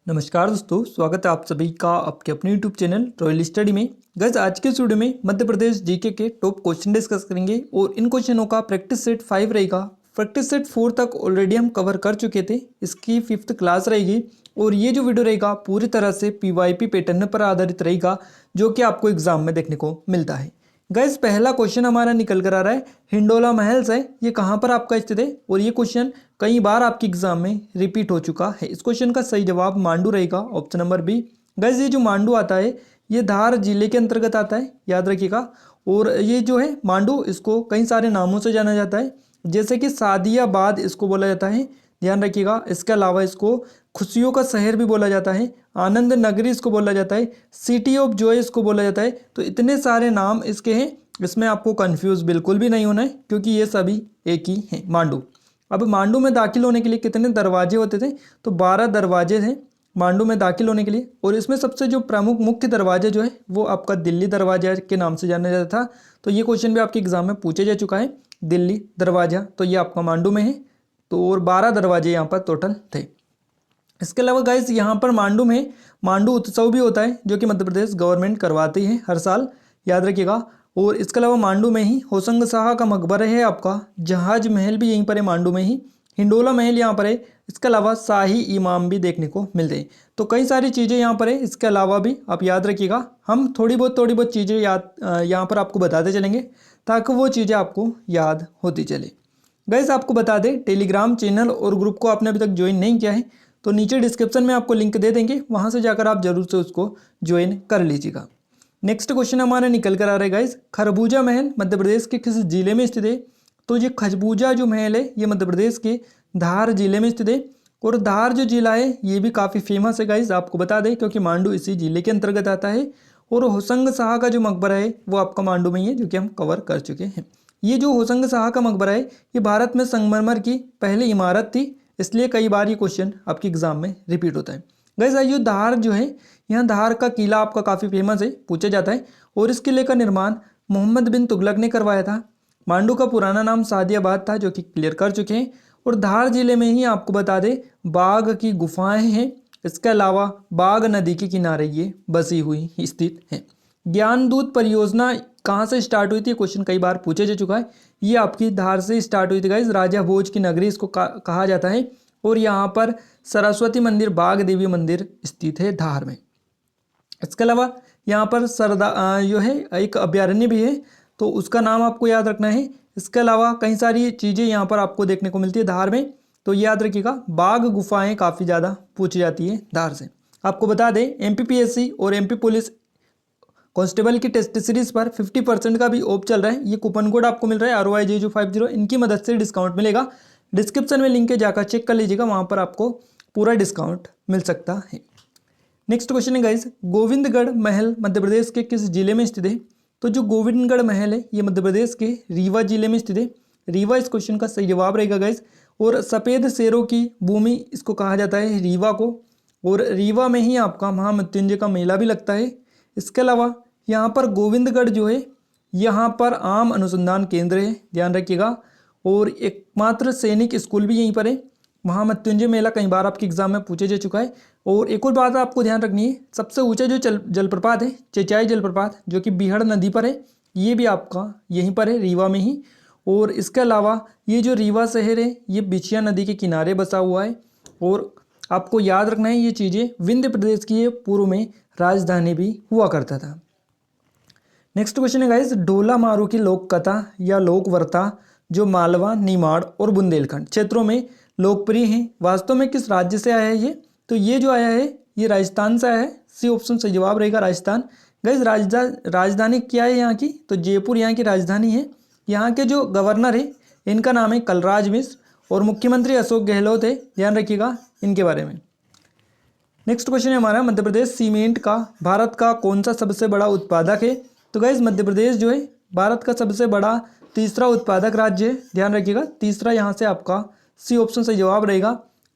नमस्कार दोस्तों, स्वागत है आप सभी का आपके अपने यूट्यूब चैनल रॉयल स्टडी में। गाइस आज के इस वीडियो में मध्य प्रदेश जीके के टॉप क्वेश्चन डिस्कस करेंगे और इन क्वेश्चनों का प्रैक्टिस सेट 5 रहेगा। प्रैक्टिस सेट 4 तक ऑलरेडी हम कवर कर चुके थे, इसकी 5th क्लास रहेगी और ये जो वीडियो रहेगा पूरी तरह से पीवाईपी पैटर्न पर आधारित रहेगा जो कि आपको एग्जाम में देखने को मिलता है। गाइस पहला क्वेश्चन हमारा निकल कर आ रहा है, हिंडोला महल्स है, ये कहाँ पर आपका स्थित है और ये क्वेश्चन कई बार आपके एग्जाम में रिपीट हो चुका है। इस क्वेश्चन का सही जवाब मांडू रहेगा, ऑप्शन नंबर बी। गाइस ये जो मांडू आता है ये धार जिले के अंतर्गत आता है, याद रखिएगा। और ये जो है मांडू, इसको कई सारे नामों से जाना जाता है, जैसे कि सादियाबाद इसको बोला जाता है, ध्यान रखिएगा। इसके अलावा इसको खुशियों का शहर भी बोला जाता है, आनंद नगरी इसको बोला जाता है, सिटी ऑफ जॉय इसको बोला जाता है। तो इतने सारे नाम इसके हैं, इसमें आपको कंफ्यूज बिल्कुल भी नहीं होना है क्योंकि ये सभी एक ही हैं, मांडू। अब मांडू में दाखिल होने के लिए कितने दरवाजे होते थे, तो 12 दरवाजे थे मांडू में दाखिल होने के लिए। और इसमें सबसे जो प्रमुख मुख्य दरवाजा जो है वो आपका दिल्ली दरवाजा के नाम से जाना जाता था। तो ये क्वेश्चन भी आपके एग्जाम में पूछा जा चुका है, दिल्ली दरवाजा, तो ये आपका मांडू में है। तो और 12 दरवाजे यहाँ पर टोटल थे। इसके अलावा गाइस यहाँ पर मांडू में मांडू उत्सव भी होता है जो कि मध्य प्रदेश गवर्नमेंट करवाती है हर साल, याद रखिएगा। और इसके अलावा मांडू में ही होशंग शाह का मकबरा है आपका, जहाज महल भी यहीं पर है मांडू में ही, हिंडोला महल यहाँ पर है। इसके अलावा शाही इमाम भी देखने को मिलते हैं। तो कई सारी चीज़ें यहाँ पर है, इसके अलावा भी आप याद रखिएगा। हम थोड़ी बहुत चीज़ें याद यहाँ पर आपको बताते चलेंगे ताकि वो चीज़ें आपको याद होती चले। गाइस आपको बता दें, टेलीग्राम चैनल और ग्रुप को आपने अभी तक ज्वाइन नहीं किया है तो नीचे डिस्क्रिप्शन में आपको लिंक दे देंगे, वहाँ से जाकर आप जरूर से उसको ज्वाइन कर लीजिएगा। नेक्स्ट क्वेश्चन हमारा निकल कर आ रहा है गाइस, खरबूजा महल मध्य प्रदेश के किस जिले में स्थित है। तो ये खरबूजा जो महल है ये मध्य प्रदेश के धार जिले में स्थित है। और धार जो जिला है ये भी काफ़ी फेमस है गाइस, आपको बता दें, क्योंकि मांडू इसी जिले के अंतर्गत आता है। और होशंग शाह का जो मकबरा है वो आपका मांडू में ही है, जो कि हम कवर कर चुके हैं। ये जो होशंग शाह का मकबरा है ये भारत में संगमरमर की पहली इमारत थी, इसलिए कई बार ये क्वेश्चन आपके एग्जाम में रिपीट होता है। गाइस ये धार जो है, यहाँ धार का किला आपका काफ़ी फेमस है, पूछा जाता है। और इस किले का निर्माण मोहम्मद बिन तुगलक ने करवाया था। मांडू का पुराना नाम सादियाबाद था, जो कि क्लियर कर चुके हैं। और धार जिले में ही आपको बता दें बाघ की गुफाएं हैं। इसके अलावा बाघ नदी के किनारे ये बसी हुई स्थित है। ज्ञानदूत परियोजना कहाँ से स्टार्ट हुई थी, क्वेश्चन कई बार पूछा जा चुका है। ये आपकी धार से स्टार्ट हुई थी गाइस, राजा भोज की नगरी इसको कहा जाता है। और यहाँ पर सरस्वती मंदिर, बाघ देवी मंदिर स्थित है धार में। इसके अलावा यहाँ पर सरदा जो है एक अभ्यारण्य भी है, तो उसका नाम आपको याद रखना है। इसके अलावा कई सारी चीज़ें यहाँ पर आपको देखने को मिलती है धार में, तो याद रखिएगा। बाघ गुफाएं काफ़ी ज़्यादा पूछी जाती है धार से। आपको बता दें एमपीपीएससी और एमपी पुलिस कांस्टेबल की टेस्ट सीरीज पर 50% का भी ऑफ चल रहा है। ये कूपन कोड आपको मिल रहा है ROIJ50, इनकी मदद से डिस्काउंट मिलेगा। डिस्क्रिप्शन में लिंक है, जाकर चेक कर लीजिएगा, वहाँ पर आपको पूरा डिस्काउंट मिल सकता है। नेक्स्ट क्वेश्चन है गाइस, गोविंदगढ़ महल मध्य प्रदेश के किस जिले में स्थित है। तो जो गोविंदगढ़ महल है ये मध्य प्रदेश के रीवा जिले में स्थित है। रीवा इस क्वेश्चन का सही जवाब रहेगा गाइस। और सफ़ेद शेरों की भूमि इसको कहा जाता है रीवा को। और रीवा में ही आपका महामृत्युंजय का मेला भी लगता है। इसके अलावा यहाँ पर गोविंदगढ़ जो है यहाँ पर आम अनुसंधान केंद्र है, ध्यान रखिएगा। और एकमात्र सैनिक स्कूल भी यहीं पर है। महामृत्युंजय मेला कई बार आपके एग्जाम में पूछा जा चुका है। और एक और बात आपको ध्यान रखनी है, सबसे ऊंचा जो जलप्रपात है चेचाई जलप्रपात, जो कि बीहड़ नदी पर है, ये भी आपका यहीं पर है, रीवा में ही। और इसके अलावा ये जो रीवा शहर है ये बिछिया नदी के किनारे बसा हुआ है। और आपको याद रखना है ये चीज़ें, विंध्य प्रदेश की ये पूर्व में राजधानी भी हुआ करता था। नेक्स्ट क्वेश्चन है गाइस, ढोला मारू की लोक कथा या लोक वार्ता जो मालवा, निमाड़ और बुंदेलखंड क्षेत्रों में लोकप्रिय हैं, वास्तव में किस राज्य से आया है ये। तो ये जो आया है ये राजस्थान से आया है, सी ऑप्शन सही जवाब रहेगा राजस्थान। गाइस राजधानी क्या है यहाँ की, तो जयपुर यहाँ की राजधानी है। यहाँ के जो गवर्नर है इनका नाम है कलराज मिश्र और मुख्यमंत्री अशोक गहलोत है, ध्यान रखिएगा इनके बारे में। नेक्स्ट क्वेश्चन है हमारा, मध्य प्रदेश सीमेंट का भारत का कौन सा सबसे बड़ा उत्पादक है। तो गाइस मध्य प्रदेश जो है भारत का सबसे बड़ा तीसरा उत्पादक राज्य है, ध्यान रखिएगा। तीसरा यहाँ से आपका सी ऑप्शन से जवाब रहेगा।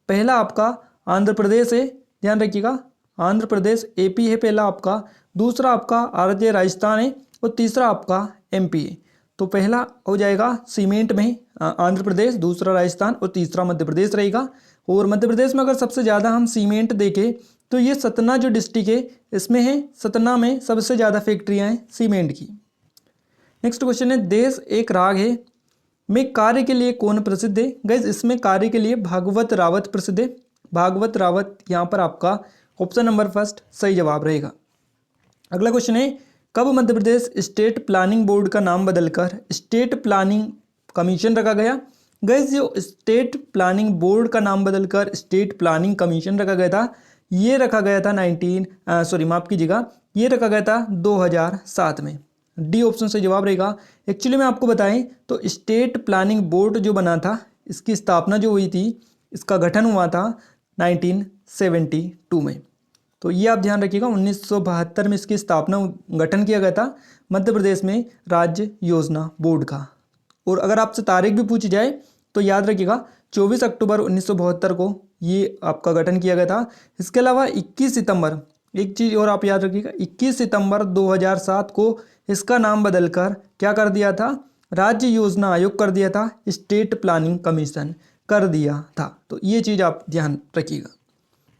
पहला आपका आंध्र प्रदेश है, ध्यान रखिएगा, आंध्र प्रदेश AP है पहला आपका। दूसरा आपका आरजे राजस्थान है और तीसरा आपका MP है। तो पहला हो जाएगा सीमेंट में आंध्र प्रदेश, दूसरा राजस्थान और तीसरा मध्य प्रदेश रहेगा। और मध्य प्रदेश में अगर सबसे ज़्यादा हम सीमेंट देखें तो ये सतना जो डिस्ट्रिक्ट है इसमें है, सतना में सबसे ज़्यादा फैक्ट्रियाँ हैं सीमेंट की। नेक्स्ट क्वेश्चन है देश एक राग है में कार्य के लिए कौन प्रसिद्ध है। गाइज इसमें कार्य के लिए भागवत रावत प्रसिद्ध है। भागवत रावत यहाँ पर आपका ऑप्शन नंबर फर्स्ट सही जवाब रहेगा। अगला क्वेश्चन है कब Madhya Pradesh state planning board का नाम बदलकर स्टेट प्लानिंग कमीशन रखा गया। गाइज जो स्टेट प्लानिंग बोर्ड का नाम बदलकर स्टेट प्लानिंग कमीशन रखा गया था, ये रखा गया था ये रखा गया था 2007 में। डी ऑप्शन से जवाब रहेगा। एक्चुअली मैं आपको बताएं तो स्टेट प्लानिंग बोर्ड जो बना था इसकी स्थापना जो हुई थी, इसका गठन हुआ था 1972 में। तो ये आप ध्यान रखिएगा 1972 में इसकी स्थापना गठन किया गया था मध्य प्रदेश में राज्य योजना बोर्ड का। और अगर आपसे तारीख भी पूछी जाए तो याद रखिएगा 24 अक्टूबर 1972 को ये आपका गठन किया गया था। इसके अलावा 21 सितंबर, एक चीज़ और आप याद रखिएगा, 21 सितंबर 2007 को इसका नाम बदलकर क्या कर दिया था, राज्य योजना आयोग कर दिया था, स्टेट प्लानिंग कमीशन कर दिया था। तो ये चीज़ आप ध्यान रखिएगा।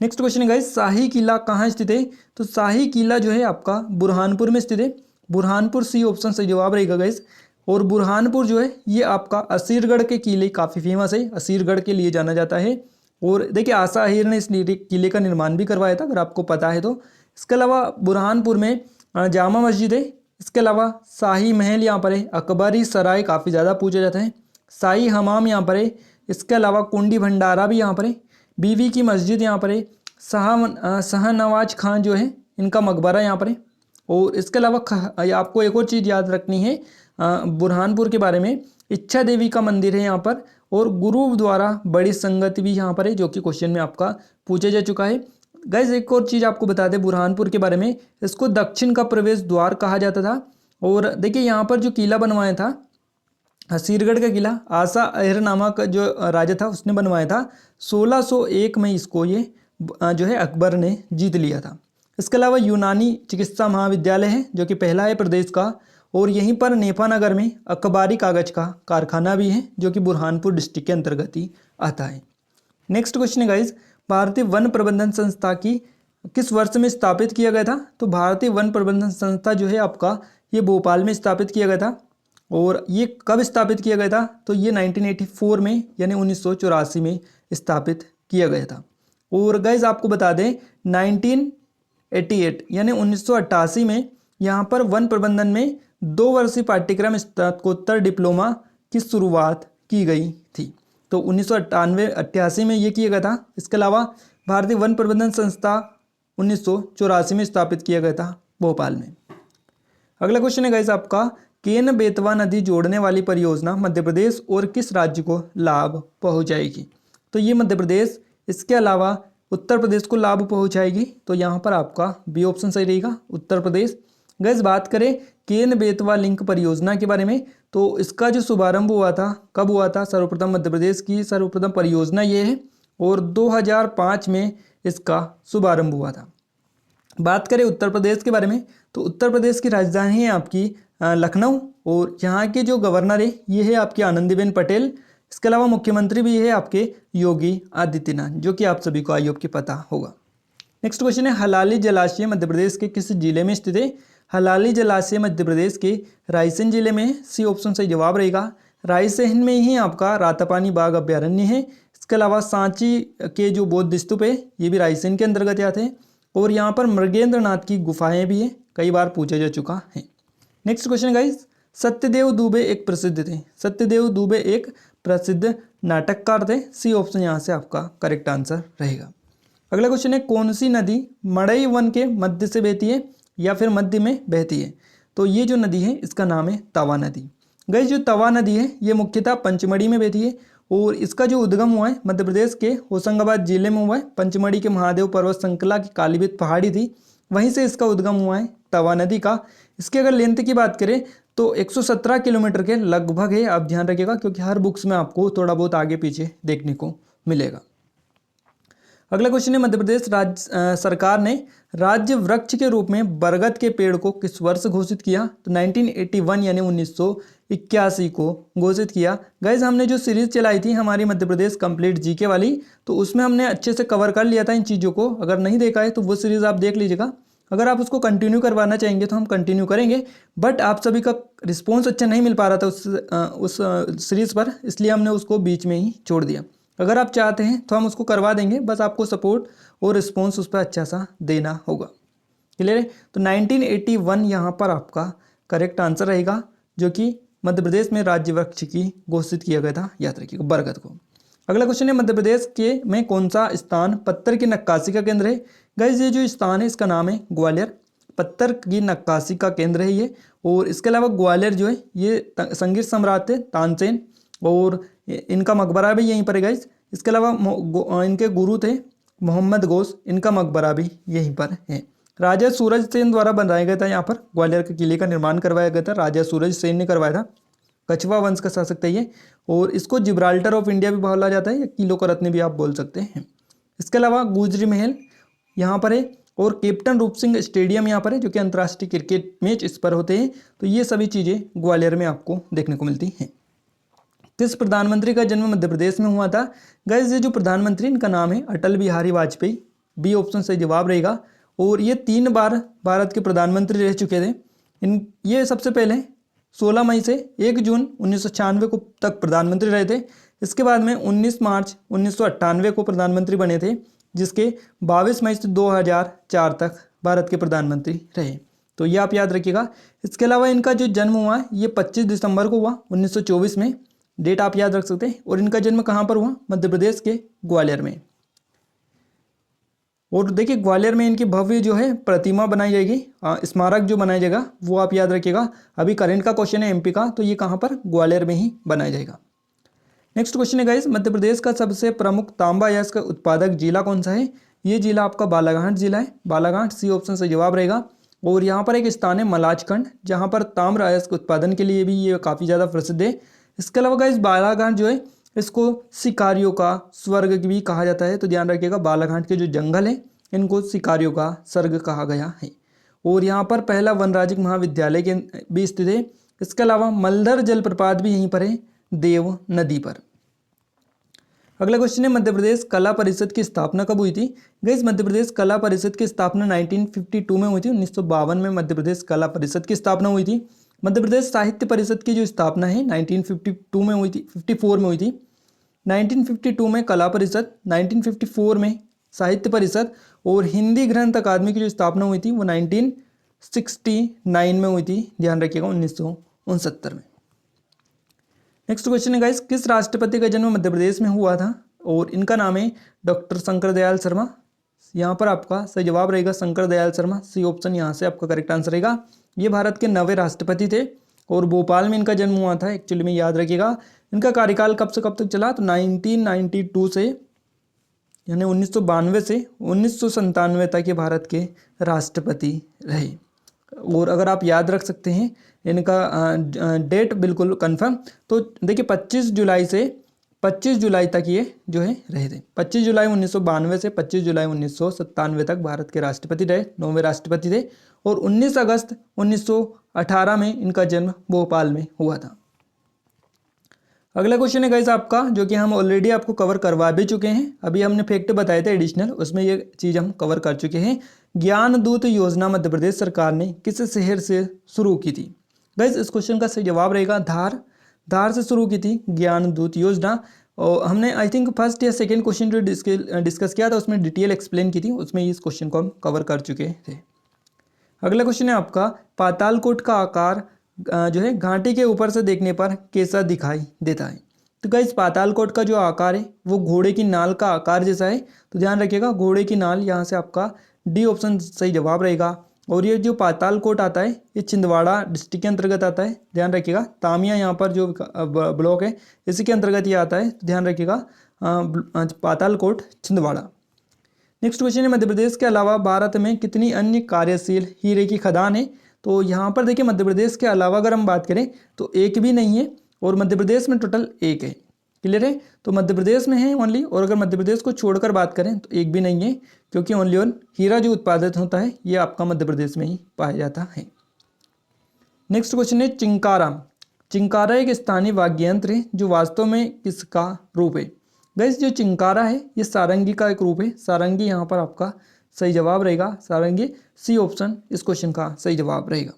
नेक्स्ट क्वेश्चन है गाइस शाही किला कहाँ स्थित है। तो शाही किला जो है आपका बुरहानपुर में स्थित है। बुरहानपुर सी ऑप्शन से जवाब रहेगा गाइस। और बुरहानपुर जो है ये आपका असीरगढ़ के किले काफ़ी फेमस है, असीरगढ़ के लिए जाना जाता है। और देखिए आशा अहीर ने इस किले का निर्माण भी करवाया था, अगर आपको पता है तो। इसके अलावा बुरहानपुर में जामा मस्जिद है। इसके अलावा शाही महल यहाँ पर है, अकबरी सराय काफ़ी ज़्यादा पूछे जाते हैं, शाही हमाम यहाँ पर है। इसके अलावा कुंडी भंडारा भी यहाँ पर है, बीवी की मस्जिद यहाँ पर है, शाहनवाज खान जो है इनका मकबरा यहाँ पर है। और इसके अलावा आपको एक और चीज़ याद रखनी है बुरहानपुर के बारे में, इच्छा देवी का मंदिर है यहाँ पर। और गुरुद्वारा बड़ी संगत भी यहाँ पर है, जो कि क्वेश्चन में आपका पूछा जा चुका है। गाइज एक और चीज़ आपको बता दें बुरहानपुर के बारे में, इसको दक्षिण का प्रवेश द्वार कहा जाता था। और देखिए यहाँ पर जो किला बनवाया था हसीरगढ़ का किला, आशा अहिर नामक जो राजा था उसने बनवाया था। 1601 में इसको ये जो है अकबर ने जीत लिया था। इसके अलावा यूनानी चिकित्सा महाविद्यालय है जो कि पहला है प्रदेश का। और यहीं पर नेपानगर में अकबारी कागज का कारखाना भी है जो कि बुरहानपुर डिस्ट्रिक्ट के अंतर्गत ही आता है। नेक्स्ट क्वेश्चन है गाइज भारतीय वन प्रबंधन संस्था की किस वर्ष में स्थापित किया गया था। तो भारतीय वन प्रबंधन संस्था जो है आपका ये भोपाल में स्थापित किया गया था। और ये कब स्थापित किया गया था, तो ये 1984 में यानी 1984 में स्थापित किया गया था। और गाइज आपको बता दें 1988 यानी 1988 में यहाँ पर वन प्रबंधन में 2 वर्षीय पाठ्यक्रम स्नातकोत्तर डिप्लोमा की शुरुआत की गई थी। तो 1988 में ये किया गया था। इसके अलावा भारतीय वन प्रबंधन संस्था 1984 में स्थापित किया गया था भोपाल में। अगला क्वेश्चन है गाइस आपका केन बेतवा नदी जोड़ने वाली परियोजना मध्य प्रदेश और किस राज्य को लाभ पहुंचाएगी। तो ये मध्य प्रदेश, इसके अलावा उत्तर प्रदेश को लाभ पहुंचाएगी। तो यहाँ पर आपका बी ऑप्शन सही रहेगा, उत्तर प्रदेश। गाइस बात करें केन बेतवा लिंक परियोजना के बारे में, तो इसका जो शुभारंभ हुआ था कब हुआ था, सर्वप्रथम मध्य प्रदेश की सर्वप्रथम परियोजना ये है और 2005 में इसका शुभारंभ हुआ था। बात करें उत्तर प्रदेश के बारे में, तो उत्तर प्रदेश की राजधानी है आपकी लखनऊ और यहाँ के जो गवर्नर है ये है आपके आनंदीबेन पटेल। इसके अलावा मुख्यमंत्री भी है आपके योगी आदित्यनाथ, जो कि आप सभी को आई होप के पता होगा। नेक्स्ट क्वेश्चन है हलाली जलाशय मध्य प्रदेश के किस जिले में स्थित है। हलाली जलाशय मध्य प्रदेश के रायसेन जिले में है, सी ऑप्शन से जवाब रहेगा। रायसेन में ही आपका रातापानी बाघ अभ्यारण्य है। इसके अलावा सांची के जो बौद्ध स्तूप है ये भी रायसेन के अंतर्गत आते हैं। और यहाँ पर मृगेंद्र नाथ की गुफाएं भी हैं, कई बार पूछा जा चुका है। Next question guys Satyadev Dubey एक प्रसिद्ध थे। सत्यदेव दुबे एक प्रसिद्ध नाटककार थे, सी ऑप्शन यहाँ से आपका करेक्ट आंसर रहेगा। अगला क्वेश्चन है कौन सी नदी मड़ई वन के मध्य से बहती है या फिर मध्य में बहती है। तो ये जो नदी है इसका नाम है तवा नदी। गाइस जो तवा नदी है ये मुख्यतः पंचमढ़ी में बहती है और इसका जो उद्गम हुआ है मध्य प्रदेश के होशंगाबाद जिले में हुआ है। पंचमढ़ी के महादेव पर्वत श्रृंखला की कालीबीत पहाड़ी थी, वहीं से इसका उद्गम हुआ है तवा नदी का। इसके अगर लेंथ की बात करें तो 117 किलोमीटर के लगभग है, आप ध्यान रखिएगा क्योंकि हर बुक्स में आपको थोड़ा बहुत आगे पीछे देखने को मिलेगा। अगला क्वेश्चन है मध्य प्रदेश राज्य सरकार ने राज्य वृक्ष के रूप में बरगद के पेड़ को किस वर्ष घोषित किया। तो 1981 यानी 1981 को घोषित किया। गाइज हमने जो सीरीज चलाई थी हमारी मध्य प्रदेश कंप्लीट जीके वाली, तो उसमें हमने अच्छे से कवर कर लिया था इन चीज़ों को। अगर नहीं देखा है तो वो सीरीज़ आप देख लीजिएगा। अगर आप उसको कंटिन्यू करवाना चाहेंगे तो हम कंटिन्यू करेंगे, बट आप सभी का रिस्पॉन्स अच्छा नहीं मिल पा रहा था उस सीरीज़ पर, इसलिए हमने उसको बीच में ही छोड़ दिया। अगर आप चाहते हैं तो हम उसको करवा देंगे, बस आपको सपोर्ट और रिस्पॉन्स उस पर अच्छा सा देना होगा। क्लियर है? तो 1981 यहाँ पर आपका करेक्ट आंसर रहेगा, जो कि मध्य प्रदेश में राज्य वृक्ष की घोषित किया गया था, याद रखिएगा, बरगद को। अगला क्वेश्चन है, मध्य प्रदेश के में कौन सा स्थान पत्थर की नक्काशी का केंद्र है? गाइज ये जो स्थान है इसका नाम है ग्वालियर। पत्थर की नक्काशी का केंद्र है ये। और इसके अलावा ग्वालियर जो है ये संगीत सम्राट थे तानसेन, और इनका मकबरा भी यहीं पर है गाइज। इसके अलावा इनके गुरु थे मोहम्मद गोस, इनका मकबरा भी यहीं पर है। राजा सूरज सेन द्वारा बनाया गया था, यहाँ पर ग्वालियर के किले का निर्माण करवाया गया था, राजा सूरज सेन ने करवाया था। कछवा वंश का शासक था ये, और इसको जिब्राल्टर ऑफ इंडिया भी बोला जाता है, या किलो का रत्न भी आप बोल सकते हैं। इसके अलावा गुजरी महल यहाँ पर है, और कैप्टन रूप सिंह स्टेडियम यहाँ पर है, जो कि अंतर्राष्ट्रीय क्रिकेट मैच इस पर होते हैं। तो ये सभी चीज़ें ग्वालियर में आपको देखने को मिलती हैं। किस प्रधानमंत्री का जन्म मध्य प्रदेश में हुआ था? गाइस ये जो प्रधानमंत्री इनका नाम है अटल बिहारी वाजपेयी, बी ऑप्शन सही जवाब रहेगा। और ये 3 बार भारत के प्रधानमंत्री रह चुके थे। ये सबसे पहले 16 मई से 1 जून 1996 को तक प्रधानमंत्री रहे थे। इसके बाद में 19 मार्च 1998 को प्रधानमंत्री बने थे, जिसके 22 मई से 2004 तक भारत के प्रधानमंत्री रहे। तो ये आप याद रखिएगा। इसके अलावा इनका जो जन्म हुआ है ये 25 दिसंबर को हुआ 1924 में, डेट आप याद रख सकते हैं। और इनका जन्म कहाँ पर हुआ? मध्य प्रदेश के ग्वालियर में। और देखिए ग्वालियर में इनकी भव्य जो है प्रतिमा बनाई जाएगी, स्मारक जो बनाया जाएगा वो आप याद रखिएगा। अभी करंट का क्वेश्चन है एमपी का, तो ये कहाँ पर? ग्वालियर में ही बनाया जाएगा। नेक्स्ट क्वेश्चन है गाइस, मध्य प्रदेश का सबसे प्रमुख तांबा अयस्क का उत्पादक जिला कौन सा है? ये जिला आपका बालाघाट जिला है। बालाघाट सी ऑप्शन से जवाब रहेगा। और यहाँ पर एक स्थान है मलाजखंड, जहाँ पर ताम्र अयस्क उत्पादन के लिए भी ये काफ़ी ज़्यादा प्रसिद्ध है। इसके अलावा गाइस बालाघाट जो है इसको शिकारियों का स्वर्ग भी कहा जाता है, तो ध्यान रखिएगा बालाघाट के जो जंगल है इनको शिकारियों का स्वर्ग कहा गया है। और यहाँ पर पहला वनराजिक महाविद्यालय के भी स्थित है। इसके अलावा मलधर जलप्रपात भी यहीं पर है, देव नदी पर। अगला क्वेश्चन है, मध्य प्रदेश कला परिषद की स्थापना कब हुई थी? गाइस मध्य प्रदेश कला परिषद की स्थापना 1952 में हुई थी। 1952 में मध्य प्रदेश कला परिषद की स्थापना हुई थी। मध्य प्रदेश साहित्य परिषद की जो स्थापना है 1952 में हुई थी, 54 में हुई थी। 1952 में कला परिषद, 1954 में साहित्य परिषद, और हिंदी ग्रंथ अकादमी की जो स्थापना हुई थी वो 1969 में हुई थी, ध्यान रखिएगा 1969 में। नेक्स्ट क्वेश्चन है गाइस, किस राष्ट्रपति का जन्म मध्य प्रदेश में हुआ था? और इनका नाम है डॉक्टर शंकर दयाल शर्मा। यहाँ पर आपका सही जवाब रहेगा शंकर दयाल शर्मा, सी ऑप्शन यहाँ से आपका करेक्ट आंसर रहेगा। ये भारत के 9वें राष्ट्रपति थे, और भोपाल में इनका जन्म हुआ था एक्चुअली में, याद रखिएगा। इनका कार्यकाल कब से कब तक चला? तो 1992 से, यानी 1992 से 1997 तक ये भारत के राष्ट्रपति रहे। और अगर आप याद रख सकते हैं इनका डेट बिल्कुल कंफर्म, तो देखिए 25 जुलाई से 25 जुलाई तक ये जो है रहे थे। 25 जुलाई 1992 से 25 जुलाई 1997 तक भारत के राष्ट्रपति रहे, 9वें राष्ट्रपति थे। और 19 अगस्त 1918 में इनका जन्म भोपाल में हुआ था। अगला क्वेश्चन है गाइस आपका, जो कि हम ऑलरेडी आपको कवर करवा भी चुके हैं। अभी हमने फैक्ट बताए थे एडिशनल, उसमें ये चीज़ हम कवर कर चुके हैं। ज्ञान दूत योजना मध्य प्रदेश सरकार ने किस शहर से शुरू की थी? गाइस इस क्वेश्चन का सही जवाब रहेगा धार। धार से शुरू की थी ज्ञान दूत योजना। और हमने आई थिंक फर्स्ट या सेकेंड क्वेश्चन जो डिस्कस किया था उसमें डिटेल एक्सप्लेन की थी, उसमें इस क्वेश्चन को हम कवर कर चुके थे। अगला क्वेश्चन है आपका, पातालकोट का आकार जो है घाटी के ऊपर से देखने पर कैसा दिखाई देता है? तो गाइस पातालकोट का जो आकार है वो घोड़े की नाल का आकार जैसा है, तो ध्यान रखिएगा घोड़े की नाल, यहाँ से आपका डी ऑप्शन सही जवाब रहेगा। और ये जो पातालकोट आता है ये छिंदवाड़ा डिस्ट्रिक्ट के अंतर्गत आता है, ध्यान रखिएगा। तामिया यहाँ पर जो ब्लॉक है इसी के अंतर्गत ये आता है, तो ध्यान रखिएगा पातालकोट छिंदवाड़ा। नेक्स्ट क्वेश्चन है, मध्य प्रदेश के अलावा भारत में कितनी अन्य कार्यशील हीरे की खदान है? तो यहाँ पर देखिए मध्य प्रदेश के अलावा अगर हम बात करें तो एक भी नहीं है, और मध्य प्रदेश में टोटल एक है। क्लियर है? तो मध्य प्रदेश में है ओनली, और अगर मध्य प्रदेश को छोड़कर बात करें तो एक भी नहीं है, क्योंकि ओनली वन हीरा जो उत्पादित होता है ये आपका मध्य प्रदेश में ही पाया जाता है। नेक्स्ट क्वेश्चन है, चिंकारा चिंकारा एक स्थानीय वाद्य यंत्र है जो वास्तव में किसका रूप है। गाइस जो चिंकारा है ये सारंगी का एक रूप है। सारंगी यहाँ पर आपका सही जवाब रहेगा। सारंगी, सी ऑप्शन इस क्वेश्चन का सही जवाब रहेगा।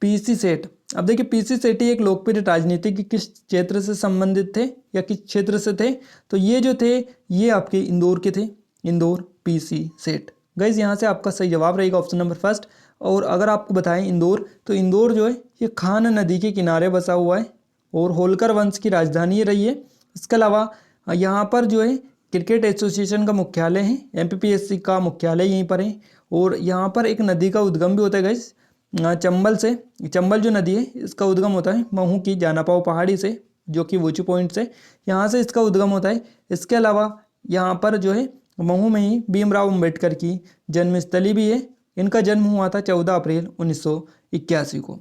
पीसी सेठ, अब देखिए पीसी सेठी एक लोकप्रिय राजनीतिक किस क्षेत्र से संबंधित थे या किस क्षेत्र से थे, तो ये जो थे ये आपके इंदौर के थे। इंदौर, पीसी सेठ। गाइस यहाँ से आपका सही जवाब रहेगा ऑप्शन नंबर फर्स्ट। और अगर आपको बताएं इंदौर, तो इंदौर जो है ये खान नदी के किनारे बसा हुआ है और होलकर वंश की राजधानी रही है। इसके अलावा यहाँ पर जो है क्रिकेट एसोसिएशन का मुख्यालय है, एमपीपीएससी का मुख्यालय यहीं पर है। और यहाँ पर एक नदी का उद्गम भी होता है गाइस, चंबल से। चंबल जो नदी है इसका उद्गम होता है महू की जानापाव पहाड़ी से, जो कि वोची पॉइंट से, यहाँ से इसका उद्गम होता है। इसके अलावा यहाँ पर जो है महू में ही भीमराव अम्बेडकर की जन्मस्थली भी है। इनका जन्म हुआ था 14 अप्रैल 1981 को।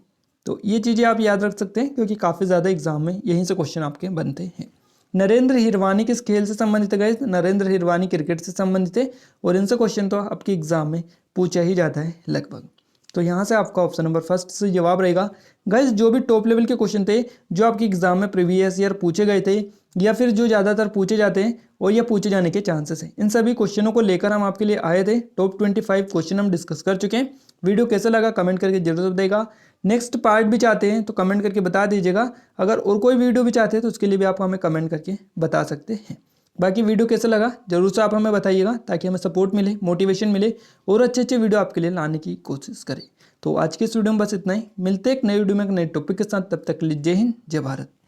तो ये चीज़ें आप याद रख सकते हैं क्योंकि काफ़ी ज़्यादा एग्जाम में यहीं से क्वेश्चन आपके बनते हैं। नरेंद्र हिरवानी किस खेल से संबंधित है गाइस? नरेंद्र हिरवानी क्रिकेट से संबंधित है और इनसे क्वेश्चन तो आपके एग्जाम में पूछा ही जाता है लगभग। तो यहाँ से आपका ऑप्शन नंबर फर्स्ट से जवाब रहेगा। गाइस जो भी टॉप लेवल के क्वेश्चन थे जो आपके एग्जाम में प्रीवियस ईयर पूछे गए थे या फिर जो ज़्यादातर पूछे जाते हैं और ये पूछे जाने के चांसेस हैं, इन सभी क्वेश्चनों को लेकर हम आपके लिए आए थे। टॉप 25 क्वेश्चन हम डिस्कस कर चुके हैं। वीडियो कैसा लगा कमेंट करके जरूर बताइएगा। नेक्स्ट पार्ट भी चाहते हैं तो कमेंट करके बता दीजिएगा। अगर और कोई वीडियो भी चाहते हैं तो उसके लिए भी आप हमें कमेंट करके बता सकते हैं। बाकी वीडियो कैसा लगा जरूर से आप हमें बताइएगा ताकि हमें सपोर्ट मिले, मोटिवेशन मिले और अच्छे अच्छे वीडियो आपके लिए लाने की कोशिश करें। तो आज के इस वीडियो में बस इतना ही। मिलते हैं एक नई वीडियो में एक नए टॉपिक के साथ। तब तक के लिए जय हिंद, जय भारत।